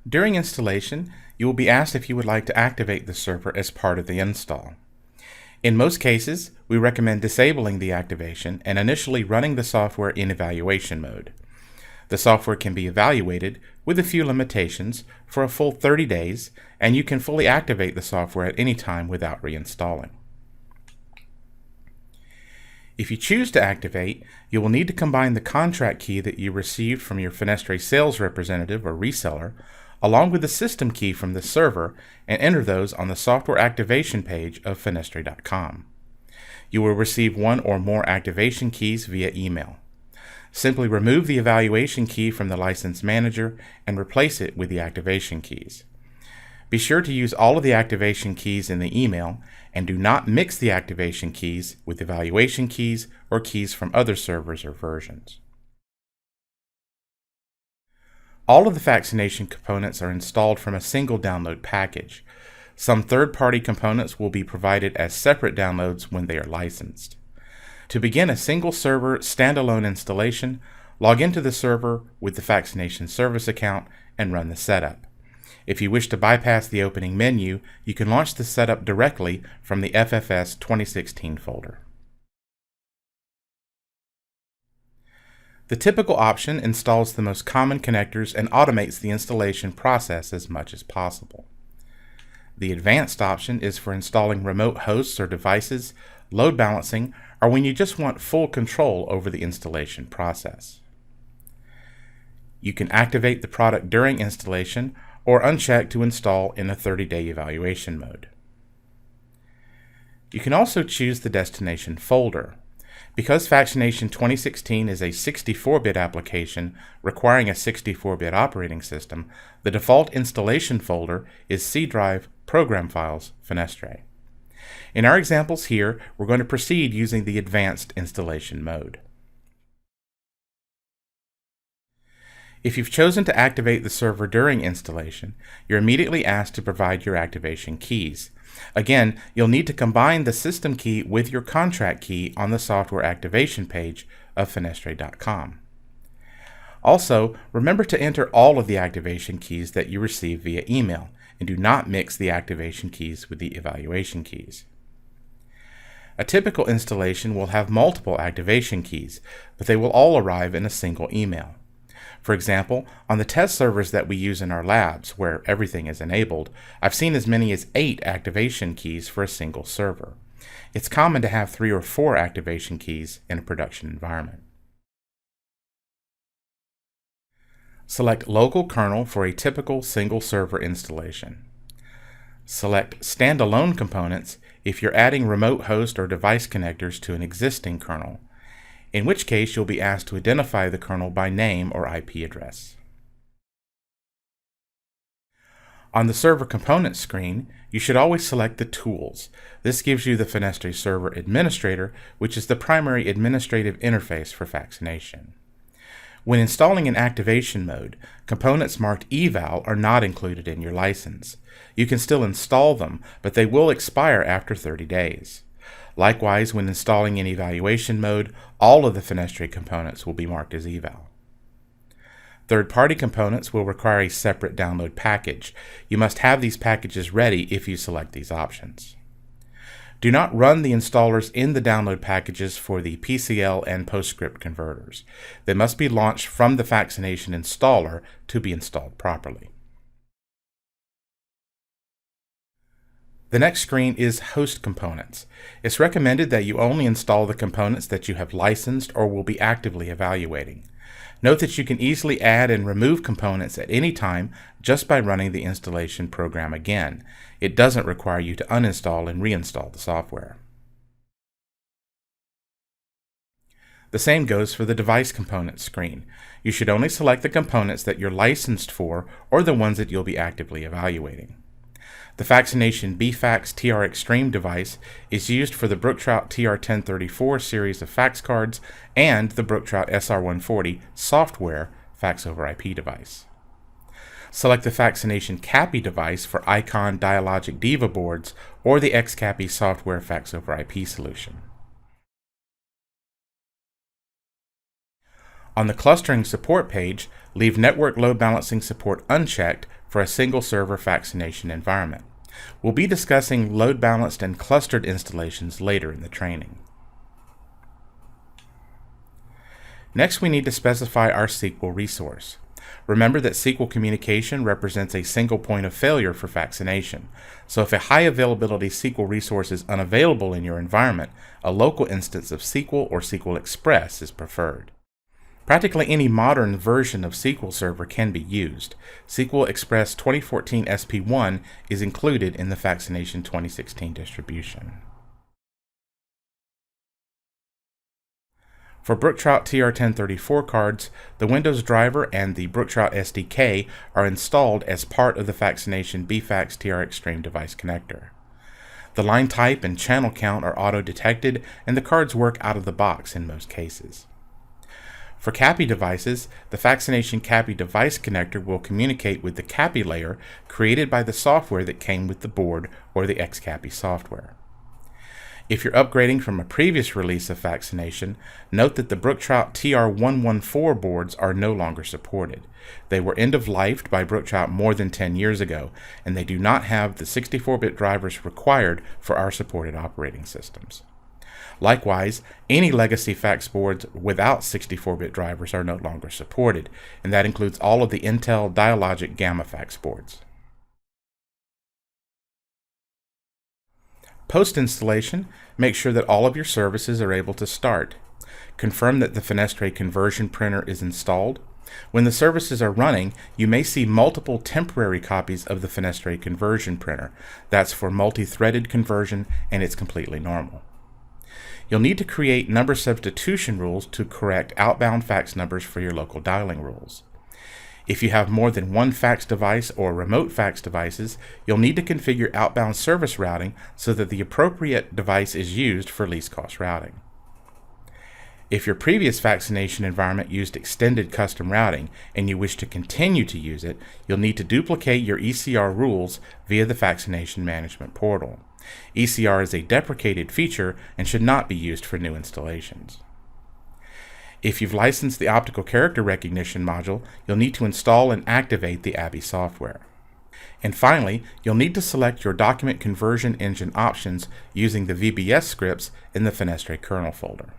During installation, you will be asked if you would like to activate the server as part of the install. In most cases, we recommend disabling the activation and initially running the software in evaluation mode. The software can be evaluated, with a few limitations, for a full 30 days, and you can fully activate the software at any time without reinstalling. If you choose to activate, you will need to combine the contract key that you received from your Fenestre sales representative or reseller, along with the system key from the server, and enter those on the software activation page of fenestre.com. You will receive one or more activation keys via email. Simply remove the evaluation key from the license manager and replace it with the activation keys. Be sure to use all of the activation keys in the email, and do not mix the activation keys with evaluation keys or keys from other servers or versions. All of the Faxination components are installed from a single download package. Some third-party components will be provided as separate downloads when they are licensed. To begin a single server standalone installation, log into the server with the Faxination service account and run the setup. If you wish to bypass the opening menu, you can launch the setup directly from the FFS 2016 folder. The typical option installs the most common connectors and automates the installation process as much as possible. The advanced option is for installing remote hosts or devices, load balancing, or when you just want full control over the installation process. You can activate the product during installation or uncheck to install in a 30-day evaluation mode. You can also choose the destination folder. Because Faxination 2016 is a 64-bit application requiring a 64-bit operating system, the default installation folder is C Drive Program Files Fenestre. In our examples here, we're going to proceed using the advanced installation mode. If you've chosen to activate the server during installation, you're immediately asked to provide your activation keys. Again, you'll need to combine the system key with your contract key on the software activation page of fenestre.com. Also, remember to enter all of the activation keys that you receive via email, and do not mix the activation keys with the evaluation keys. A typical installation will have multiple activation keys, but they will all arrive in a single email. For example, on the test servers that we use in our labs, where everything is enabled, I've seen as many as 8 activation keys for a single server. It's common to have 3 or 4 activation keys in a production environment. Select Local Kernel for a typical single server installation. Select Standalone Components if you're adding remote host or device connectors to an existing kernel, in which case you'll be asked to identify the kernel by name or IP address. On the Server Components screen, you should always select the Tools. This gives you the Fenestre Server Administrator, which is the primary administrative interface for Faxination. When installing in activation mode, components marked eval are not included in your license. You can still install them, but they will expire after 30 days. Likewise, when installing in evaluation mode, all of the Fenestre components will be marked as eval. Third-party components will require a separate download package. You must have these packages ready if you select these options. Do not run the installers in the download packages for the PCL and PostScript converters. They must be launched from the Faxination installer to be installed properly. The next screen is Host Components. It's recommended that you only install the components that you have licensed or will be actively evaluating. Note that you can easily add and remove components at any time just by running the installation program again. It doesn't require you to uninstall and reinstall the software. The same goes for the Device Components screen. You should only select the components that you're licensed for or the ones that you'll be actively evaluating. The Faxination BFax TR Extreme device is used for the Brooktrout TR1034 series of fax cards and the Brooktrout SR140 software fax over IP device. Select the Faxination CAPI device for Icon Dialogic Diva boards or the XCAPI software fax over IP solution. On the clustering support page, leave network load balancing support unchecked for a single server Faxination environment. We'll be discussing load balanced and clustered installations later in the training. Next, we need to specify our SQL resource. Remember that SQL communication represents a single point of failure for Faxination. So if a high availability SQL resource is unavailable in your environment, a local instance of SQL or SQL Express is preferred. Practically any modern version of SQL Server can be used. SQL Express 2014 SP1 is included in the Faxination 2016 distribution. For Brook Trout TR1034 cards, the Windows driver and the Brook Trout SDK are installed as part of the Faxination BFax TR Extreme device connector. The line type and channel count are auto-detected, and the cards work out of the box in most cases. For CAPI devices, the Faxination CAPI device connector will communicate with the CAPI layer created by the software that came with the board or the XCAPI software. If you're upgrading from a previous release of Faxination, note that the Brook Trout TR114 boards are no longer supported. They were end-of-lifed by Brook Trout more than 10 years ago, and they do not have the 64-bit drivers required for our supported operating systems. Likewise, any legacy fax boards without 64-bit drivers are no longer supported, and that includes all of the Intel Dialogic Gamma fax boards. Post-installation, make sure that all of your services are able to start. Confirm that the Fenestre conversion printer is installed. When the services are running, you may see multiple temporary copies of the Fenestre conversion printer. That's for multi-threaded conversion, and it's completely normal. You'll need to create number substitution rules to correct outbound fax numbers for your local dialing rules. If you have more than one fax device or remote fax devices, you'll need to configure outbound service routing so that the appropriate device is used for least cost routing. If your previous Faxination environment used extended custom routing and you wish to continue to use it, you'll need to duplicate your ECR rules via the Faxination Management Portal. ECR is a deprecated feature and should not be used for new installations. If you've licensed the optical character recognition module, you'll need to install and activate the ABI software. And finally, you'll need to select your document conversion engine options using the VBS scripts in the Fenestre kernel folder.